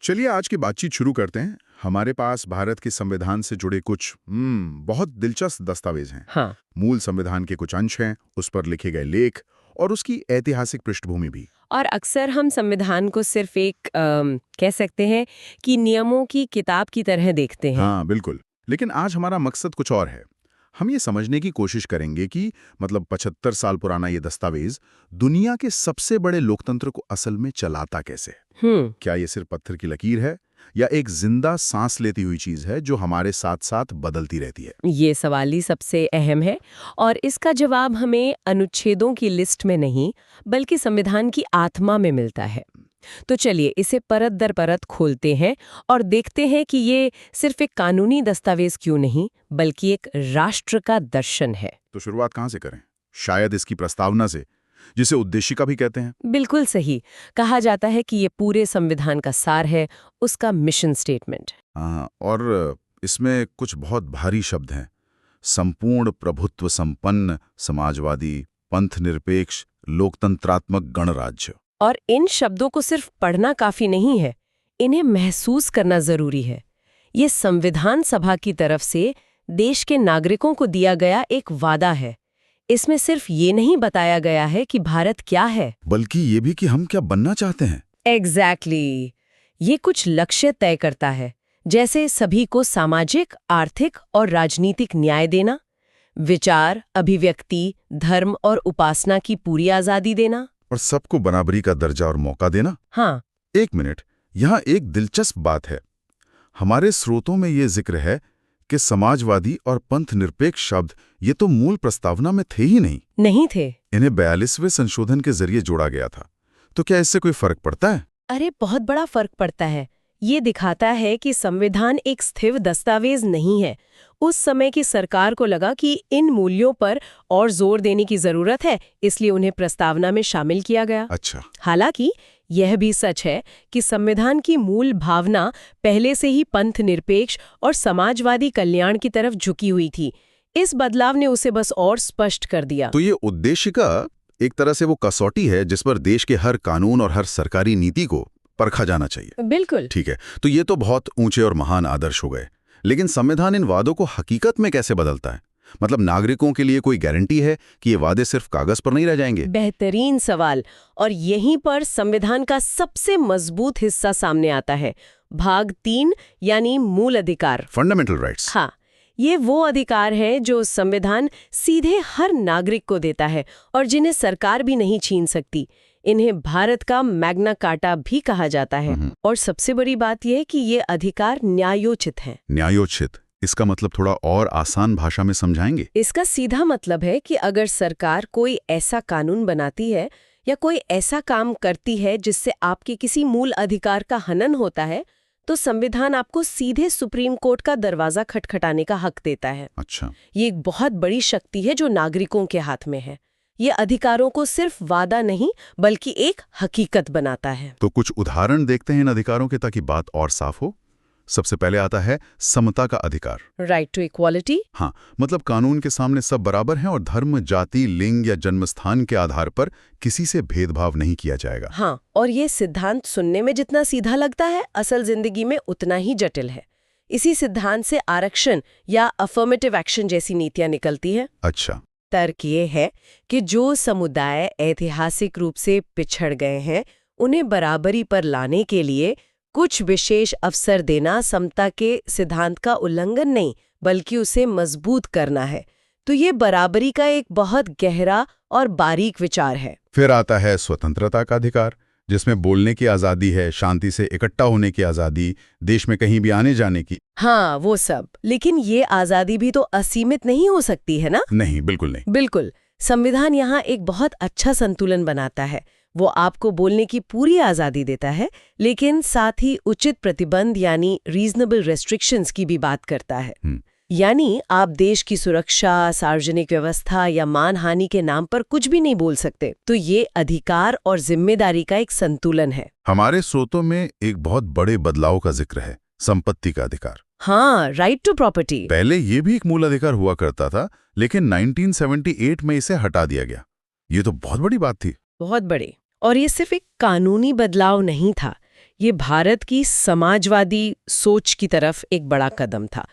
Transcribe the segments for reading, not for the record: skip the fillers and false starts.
चलिए आज की बातचीत शुरू करते हैं। हमारे पास भारत के संविधान से जुड़े कुछ बहुत दिलचस्प दस्तावेज हैं। हाँ। मूल संविधान के कुछ अंश हैं, उस पर लिखे गए लेख और उसकी ऐतिहासिक पृष्ठभूमि भी। और अक्सर हम संविधान को सिर्फ एक कह सकते हैं कि नियमों की किताब की तरह देखते हैं। हाँ बिल्कुल, लेकिन आज हमारा मकसद कुछ और है। हम ये समझने की कोशिश करेंगे कि 75 साल पुराना ये दस्तावेज दुनिया के सबसे बड़े लोकतंत्र को असल में चलाता कैसे है। क्या ये सिर्फ पत्थर की लकीर है या एक जिंदा सांस लेती हुई चीज है जो हमारे साथ साथ बदलती रहती है। ये सवाल ही सबसे अहम है और इसका जवाब हमें अनुच्छेदों की लिस्ट में नहीं बल्कि संविधान की आत्मा में मिलता है। तो चलिए इसे परत दर परत खोलते हैं और देखते हैं कि ये सिर्फ एक कानूनी दस्तावेज क्यों नहीं बल्कि एक राष्ट्र का दर्शन है। तो शुरुआत कहाँ से करें? शायद इसकी प्रस्तावना से, जिसे उद्देशिका भी कहते हैं। बिल्कुल सही। कहा जाता है कि ये पूरे संविधान का सार है, उसका मिशन स्टेटमेंट। हाँ, और इसमें कुछ बहुत भारी शब्द हैं। संपूर्ण प्रभुत्व संपन्न समाजवादी पंथ निरपेक्ष लोकतंत्रात्मक गणराज्य। और इन शब्दों को सिर्फ पढ़ना काफी नहीं है, इन्हें महसूस करना जरूरी है। ये संविधान सभा की तरफ से देश के नागरिकों को दिया गया एक वादा है। इसमें सिर्फ ये नहीं बताया गया है कि भारत क्या है, बल्कि ये भी कि हम क्या बनना चाहते हैं। एग्जैक्टली। ये कुछ लक्ष्य तय करता है, जैसे सभी को सामाजिक, आर्थिक और राजनीतिक न्याय देना, विचार, अभिव्यक्ति, धर्म और उपासना की पूरी आजादी देना, और सबको बराबरी का दर्जा और मौका देना। हाँ। एक मिनट, यहाँ एक दिलचस्प बात है। हमारे स्रोतों में ये जिक्र है कि समाजवादी और पंथ निरपेक्ष शब्द ये तो मूल प्रस्तावना में थे ही नहीं थे। इन्हें 42वें संशोधन के जरिए जोड़ा गया था। तो क्या इससे कोई फर्क पड़ता है? अरे बहुत बड़ा फर्क पड़ता है। ये दिखाता है कि संविधान एक स्थिर दस्तावेज नहीं है। उस समय की सरकार को लगा कि इन मूल्यों पर और जोर देने की जरूरत है, इसलिए उन्हें प्रस्तावना में शामिल किया गया। अच्छा। हालांकि यह भी सच है कि संविधान की मूल भावना पहले से ही पंथ निरपेक्ष और समाजवादी कल्याण की तरफ झुकी हुई थी। इस बदलाव ने उसे बस और स्पष्ट कर दिया। तो ये उद्देशिका एक तरह से वो कसौटी है जिस पर देश के हर कानून और हर सरकारी नीति को परखा जाना चाहिए। बिल्कुल ठीक है, तो ये तो बहुत ऊंचे और महान आदर्श हो गए, लेकिन संविधान इन वादों को हकीकत में कैसे बदलता है? मतलब नागरिकों के लिए कोई गारंटी है कि ये वादे सिर्फ कागज पर नहीं रह जाएंगे? बेहतरीन सवाल। और यहीं पर संविधान का सबसे मजबूत हिस्सा सामने आता है, भाग 3 यानी मूल अधिकार, फंडामेंटल राइट्स। हाँ, ये वो अधिकार है जो संविधान सीधे हर नागरिक को देता है और जिन्हें सरकार भी नहीं छीन सकती। इन्हें भारत का मैग्ना कार्टा भी कहा जाता है। और सबसे बड़ी बात यह कि ये अधिकार न्यायोचित हैं। न्यायोचित, इसका मतलब थोड़ा और आसान भाषा में समझाएंगे? इसका सीधा मतलब है कि अगर सरकार कोई ऐसा कानून बनाती है या कोई ऐसा काम करती है जिससे आपके किसी मूल अधिकार का हनन होता है, तो संविधान आपको सीधे सुप्रीम कोर्ट का दरवाजा खटखटाने का हक देता है। अच्छा। ये एक बहुत बड़ी शक्ति है जो नागरिकों के हाथ में है। ये अधिकारों को सिर्फ वादा नहीं बल्कि एक हकीकत बनाता है। तो कुछ उदाहरण देखते हैं इन अधिकारों के ताकि बात और साफ हो। सबसे पहले आता है समता का अधिकार, राइट टू इक्वालिटी। हाँ, मतलब कानून के सामने सब बराबर हैं और धर्म, जाति, लिंग या जन्मस्थान के आधार पर किसी से भेदभाव नहीं किया जाएगा। हाँ, और ये सिद्धांत सुनने में जितना सीधा लगता है, असल जिंदगी में उतना ही जटिल है। इसी सिद्धांत से आरक्षण या अफर्मेटिव एक्शन जैसी नीतियां निकलती है। अच्छा। तर्क ये है कि जो समुदाय ऐतिहासिक रूप से पिछड़ गए हैं, उन्हें बराबरी पर लाने के लिए कुछ विशेष अवसर देना समता के सिद्धांत का उल्लंघन नहीं बल्कि उसे मजबूत करना है। तो ये बराबरी का एक बहुत गहरा और बारीक विचार है। फिर आता है स्वतंत्रता का अधिकार, जिसमें बोलने की आज़ादी है, शांति से इकट्ठा होने की आज़ादी, देश में कहीं भी आने जाने की। हाँ, वो सब। लेकिन ये आज़ादी भी तो असीमित नहीं हो सकती है ना? नहीं, बिल्कुल नहीं। बिल्कुल। संविधान यहाँ एक बहुत अच्छा संतुलन बनाता है। वो आपको बोलने की पूरी आज़ादी देता है, लेकिन साथ ही उचित प्रतिबंध यानी रीजनेबल रेस्ट्रिक्शंस की भी बात करता है। यानी आप देश की सुरक्षा, सार्वजनिक व्यवस्था या मानहानि के नाम पर कुछ भी नहीं बोल सकते। तो ये अधिकार और जिम्मेदारी का एक संतुलन है। हमारे स्रोतों में एक बहुत बड़े बदलाव का जिक्र है, संपत्ति का अधिकार। हाँ, राइट टू प्रॉपर्टी। पहले ये भी एक मूल अधिकार हुआ करता था, लेकिन 1978 में इसे हटा दिया गया। ये तो बहुत बड़ी बात थी। बहुत बड़ी। और ये सिर्फ एक कानूनी बदलाव नहीं था, ये भारत की समाजवादी सोच की तरफ एक बड़ा कदम था।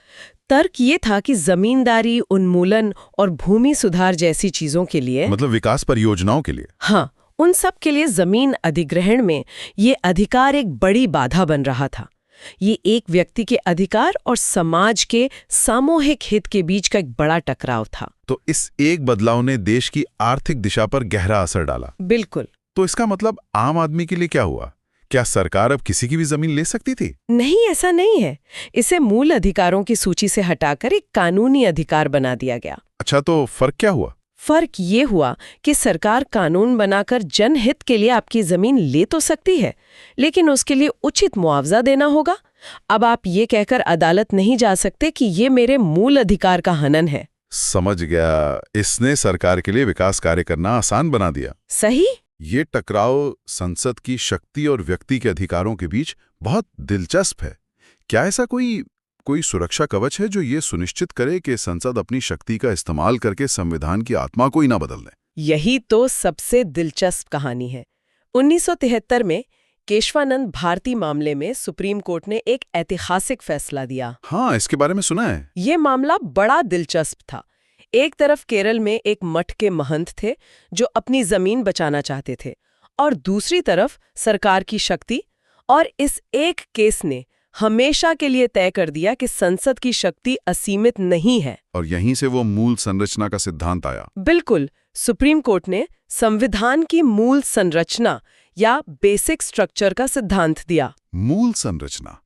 तर्क ये था कि जमींदारी, उन्मूलन और भूमि सुधार जैसी चीजों के लिए, मतलब विकास परियोजनाओं के लिए, हाँ, उन सब के लिए जमीन अधिग्रहण में ये अधिकार एक बड़ी बाधा बन रहा था। ये एक व्यक्ति के अधिकार और समाज के सामूहिक हित के बीच का एक बड़ा टकराव था। तो इस एक बदलाव ने देश की आर्थिक दिशा पर गहरा असर डाला। बिल्कुल। तो इसका मतलब आम आदमी के लिए क्या हुआ? क्या सरकार अब किसी की भी जमीन ले सकती थी? नहीं, ऐसा नहीं है। इसे मूल अधिकारों की सूची से हटाकर एक कानूनी अधिकार बना दिया गया। अच्छा, तो फर्क क्या हुआ? फर्क ये हुआ कि सरकार कानून बनाकर जनहित के लिए आपकी जमीन ले तो सकती है, लेकिन उसके लिए उचित मुआवजा देना होगा। अब आप ये कहकर अदालत नहीं जा सकते कि ये मेरे मूल अधिकार का हनन है। समझ गया। इसने सरकार के लिए विकास कार्य करना आसान बना दिया। सही। ये टकराव संसद की शक्ति और व्यक्ति के अधिकारों के बीच बहुत दिलचस्प है। क्या ऐसा कोई सुरक्षा कवच है जो ये सुनिश्चित करे कि संसद अपनी शक्ति का इस्तेमाल करके संविधान की आत्मा को ही ना बदल दे? यही तो सबसे दिलचस्प कहानी है। 1973 में केशवानंद भारती मामले में सुप्रीम कोर्ट ने एक ऐतिहासिक फैसला दिया। हाँ, इसके बारे में सुना है। ये मामला बड़ा दिलचस्प था। एक तरफ केरल में एक मठ के महंत थे जो अपनी जमीन बचाना चाहते थे, और दूसरी तरफ सरकार की शक्ति। और इस एक केस ने हमेशा के लिए तय कर दिया कि संसद की शक्ति असीमित नहीं है। और यहीं से वो मूल संरचना का सिद्धांत आया। बिल्कुल। सुप्रीम कोर्ट ने संविधान की मूल संरचना या बेसिक स्ट्रक्चर का सिद्धांत दिया। मूल संरचना,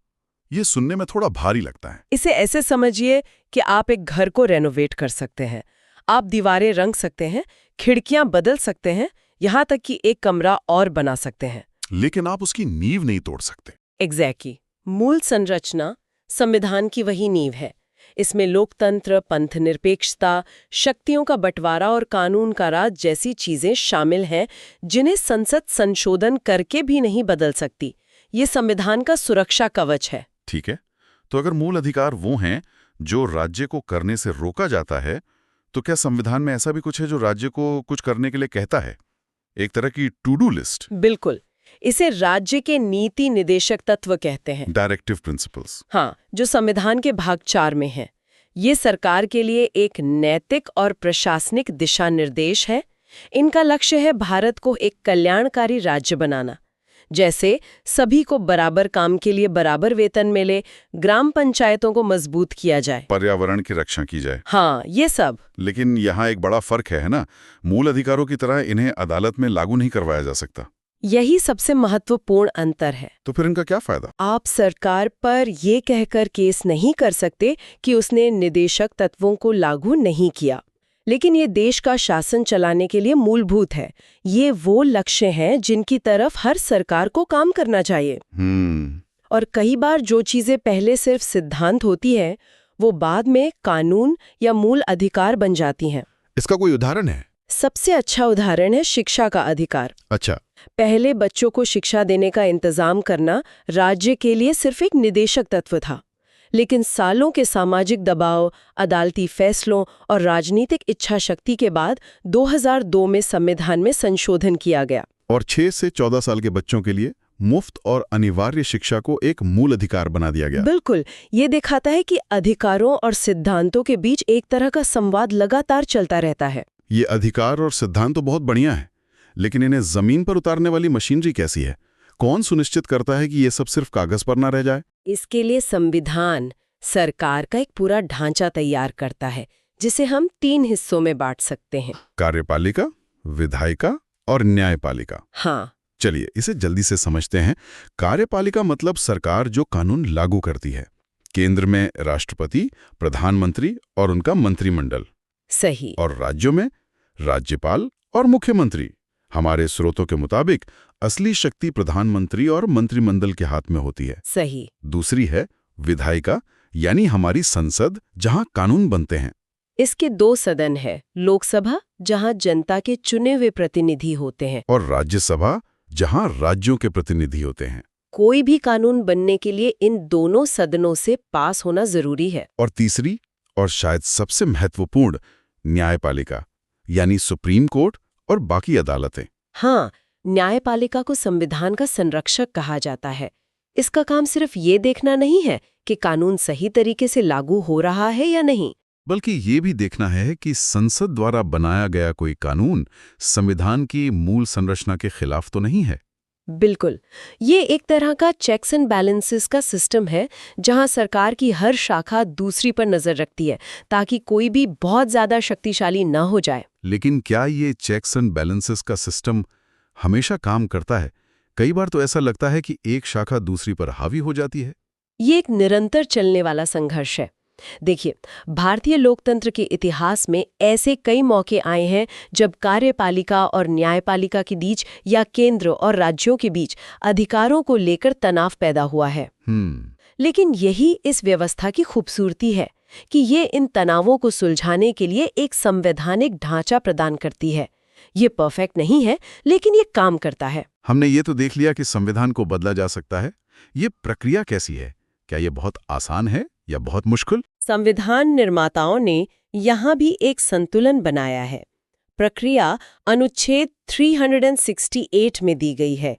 ये सुनने में थोड़ा भारी लगता है। इसे ऐसे समझिए कि आप एक घर को रेनोवेट कर सकते हैं। आप दीवारें रंग सकते हैं, खिड़कियां बदल सकते हैं, यहाँ तक कि एक कमरा और बना सकते हैं, लेकिन आप उसकी नींव नहीं तोड़ सकते। एग्जैक्टली। मूल संरचना संविधान की वही नींव है। इसमें लोकतंत्र, पंथनिरपेक्षता, शक्तियों का बंटवारा और कानून का राज जैसी चीजें शामिल हैं जिन्हें संसद संशोधन करके भी नहीं बदल सकती। ये संविधान का सुरक्षा कवच है। ठीक है, तो अगर मूल अधिकार वो हैं जो राज्य को करने से रोका जाता है, तो क्या संविधान में ऐसा भी कुछ है जो राज्य को कुछ करने के लिए कहता है? एक तरह की टू डू लिस्ट? बिल्कुल। इसे राज्य के नीति निदेशक तत्व कहते हैं, डायरेक्टिव प्रिंसिपल्स। हाँ, जो संविधान के भाग 4 में है। ये सरकार के लिए एक नैतिक और प्रशासनिक दिशा निर्देश है। इनका लक्ष्य है भारत को एक कल्याणकारी राज्य बनाना, जैसे सभी को बराबर काम के लिए बराबर वेतन मिले, ग्राम पंचायतों को मजबूत किया जाए, पर्यावरण की रक्षा की जाए। हाँ, ये सब। लेकिन यहाँ एक बड़ा फर्क है ना, मूल अधिकारों की तरह इन्हें अदालत में लागू नहीं करवाया जा सकता। यही सबसे महत्वपूर्ण अंतर है। तो फिर इनका क्या फायदा? आप सरकार पर ये कहकर केस नहीं कर सकते कि उसने निदेशक तत्वों को लागू नहीं किया, लेकिन ये देश का शासन चलाने के लिए मूलभूत है। ये वो लक्ष्य हैं जिनकी तरफ हर सरकार को काम करना चाहिए। और कई बार जो चीजें पहले सिर्फ सिद्धांत होती है, वो बाद में कानून या मूल अधिकार बन जाती हैं। इसका कोई उदाहरण है? सबसे अच्छा उदाहरण है शिक्षा का अधिकार। अच्छा। पहले बच्चों को शिक्षा देने का इंतजाम करना राज्य के लिए सिर्फ एक निदेशक तत्व था, लेकिन सालों के सामाजिक दबाव, अदालती फैसलों और राजनीतिक इच्छा शक्ति के बाद 2002 में संविधान में संशोधन किया गया और 6 से 14 साल के बच्चों के लिए मुफ्त और अनिवार्य शिक्षा को एक मूल अधिकार बना दिया गया। बिल्कुल। ये दिखाता है कि अधिकारों और सिद्धांतों के बीच एक तरह का संवाद लगातार चलता रहता है। ये अधिकार और सिद्धांत तो बहुत बढ़िया है, लेकिन इन्हें जमीन पर उतारने वाली मशीनरी कैसी है? कौन सुनिश्चित करता है कि ये सब सिर्फ कागज पर ना रह जाए? इसके लिए संविधान सरकार का एक पूरा ढांचा तैयार करता है, जिसे हम 3 हिस्सों में बांट सकते हैं: कार्यपालिका, विधायिका और न्यायपालिका। हाँ, चलिए इसे जल्दी से समझते हैं। कार्यपालिका मतलब सरकार जो कानून लागू करती है। केंद्र में राष्ट्रपति, प्रधानमंत्री और उनका मंत्रिमंडल। सही। और राज्यों में राज्यपाल और मुख्यमंत्री। हमारे स्रोतों के मुताबिक असली शक्ति प्रधानमंत्री और मंत्रिमंडल के हाथ में होती है। सही। दूसरी है विधायिका, यानी हमारी संसद, जहां कानून बनते हैं। इसके 2 सदन है: लोकसभा, जहां जनता के चुने हुए प्रतिनिधि होते हैं, और राज्यसभा, जहां राज्यों के प्रतिनिधि होते हैं। कोई भी कानून बनने के लिए इन दोनों सदनों से पास होना जरूरी है। और तीसरी और शायद सबसे महत्वपूर्ण, न्यायपालिका, यानी सुप्रीम कोर्ट और बाकी अदालतें। हाँ, न्यायपालिका को संविधान का संरक्षक कहा जाता है। इसका काम सिर्फ ये देखना नहीं है कि कानून सही तरीके से लागू हो रहा है या नहीं, बल्कि ये भी देखना है कि संसद द्वारा बनाया गया कोई कानून संविधान की मूल संरचना के खिलाफ तो नहीं है। बिल्कुल। ये एक तरह का चेक्स एंड बैलेंसेस का सिस्टम है जहां सरकार की हर शाखा दूसरी पर नजर रखती है ताकि कोई भी बहुत ज्यादा शक्तिशाली न हो जाए। लेकिन क्या ये चेक्स एंड बैलेंसेस का सिस्टम हमेशा काम करता है? कई बार तो ऐसा लगता है कि एक शाखा दूसरी पर हावी हो जाती है। ये एक निरंतर चलने वाला संघर्ष है। देखिए, भारतीय लोकतंत्र के इतिहास में ऐसे कई मौके आए हैं जब कार्यपालिका और न्यायपालिका के बीच या केंद्र और राज्यों के बीच अधिकारों को लेकर तनाव पैदा हुआ है। लेकिन यही इस व्यवस्था की खूबसूरती है कि ये इन तनावों को सुलझाने के लिए एक संवैधानिक ढांचा प्रदान करती है। ये परफेक्ट नहीं है, लेकिन ये काम करता है। हमने ये तो देख लिया कि संविधान को बदला जा सकता है। ये प्रक्रिया कैसी है? क्या ये बहुत आसान है या बहुत मुश्किल? संविधान निर्माताओं ने यहाँ भी एक संतुलन बनाया है। प्रक्रिया अनुच्छेद 368 में दी गई है।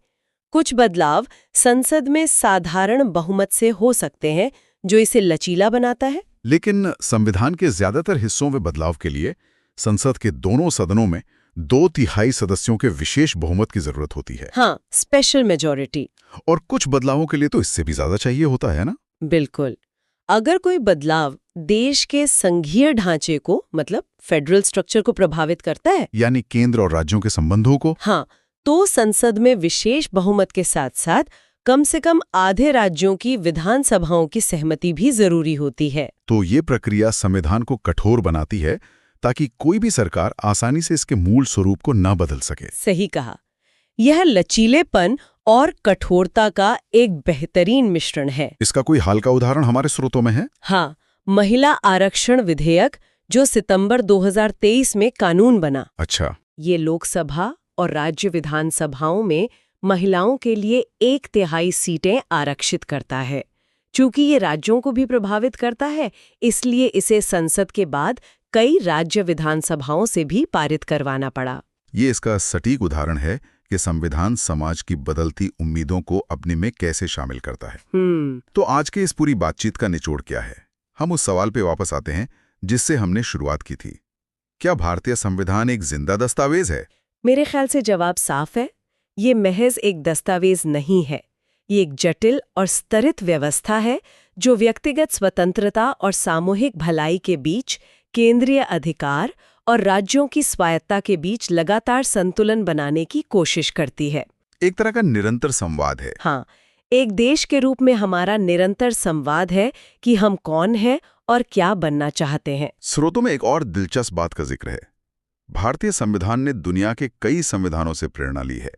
कुछ बदलाव संसद में साधारण बहुमत से हो सकते हैं, जो इसे लचीला बनाता है। लेकिन संविधान के ज्यादातर हिस्सों में बदलाव के लिए संसद के दोनों सदनों में 2/3 सदस्यों के विशेष बहुमत की जरूरत होती है। हाँ, स्पेशल मेजॉरिटी। और कुछ बदलावों के लिए तो इससे भी ज्यादा चाहिए होता है ना? बिल्कुल। अगर कोई बदलाव देश के संघीय ढांचे को, मतलब फेडरल स्ट्रक्चर को प्रभावित करता है, यानी केंद्र और राज्यों के संबंधों को, हाँ, तो संसद में विशेष बहुमत के साथ साथ कम से कम आधे राज्यों की विधानसभाओं की सहमति भी जरूरी होती है। तो ये प्रक्रिया संविधान को कठोर बनाती है ताकि कोई भी सरकार आसानी से इसके मूल स्वरूप को न बदल सके। सही कहा। यह लचीलेपन और कठोरता का एक बेहतरीन मिश्रण है। इसका कोई हाल का उदाहरण हमारे स्रोतों में है? हाँ, महिला आरक्षण विधेयक जो सितंबर 2023 में कानून बना। अच्छा। ये लोकसभा और राज्य विधानसभाओं में महिलाओं के लिए 1/3 सीटें आरक्षित करता है। चूंकि ये राज्यों को भी प्रभावित करता है, इसलिए इसे संसद के बाद कई राज्य विधानसभाओं से भी पारित करवाना पड़ा। ये इसका सटीक उदाहरण है कि संविधान समाज की बदलती उम्मीदों को अपने में कैसे शामिल करता है। तो आज के इस पूरी बातचीत का निचोड़ क्या है? हम उस सवाल पे वापस आते हैं जिससे हमने शुरुआत की थी। क्या भारतीय संविधान एक जिंदा दस्तावेज है? मेरे ख्याल से जवाब साफ है। ये महज एक दस्तावेज नहीं है। ये एक जटिल और स्तरित व्यवस्था है जो व्यक्तिगत स्वतंत्रता और सामूहिक भलाई के बीच केंद्रीय अधिकार और राज्यों की स्वायत्ता के बीच लगातार संतुलन बनाने की कोशिश करती है। एक तरह का निरंतर संवाद है। हाँ, एक देश के रूप में हमारा निरंतर संवाद है कि हम कौन हैं और क्या बनना चाहते हैं। स्रोतों में एक और दिलचस्प बात का जिक्र है। भारतीय संविधान ने दुनिया के कई संविधानों से प्रेरणा ली है,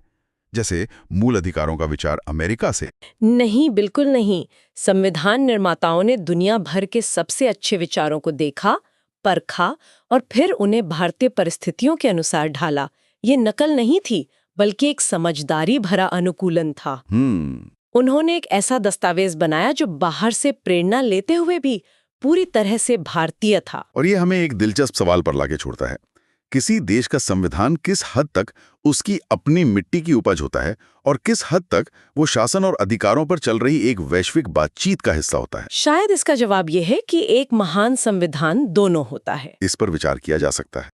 जैसे मूल अधिकारों का विचार अमेरिका से। नहीं, बिल्कुल नहीं। संविधान निर्माताओं ने दुनिया भर के सबसे अच्छे विचारों को देखा, परखा और फिर उन्हें भारतीय परिस्थितियों के अनुसार ढाला। ये नकल नहीं थी, बल्कि एक समझदारी भरा अनुकूलन था। उन्होंने एक ऐसा दस्तावेज बनाया जो बाहर से प्रेरणा लेते हुए भी पूरी तरह से भारतीय था। और ये हमें एक दिलचस्प सवाल पर लाके छोड़ता है। किसी देश का संविधान किस हद तक उसकी अपनी मिट्टी की उपज होता है और किस हद तक वो शासन और अधिकारों पर चल रही एक वैश्विक बातचीत का हिस्सा होता है? शायद इसका जवाब ये है कि एक महान संविधान दोनों होता है। इस पर विचार किया जा सकता है।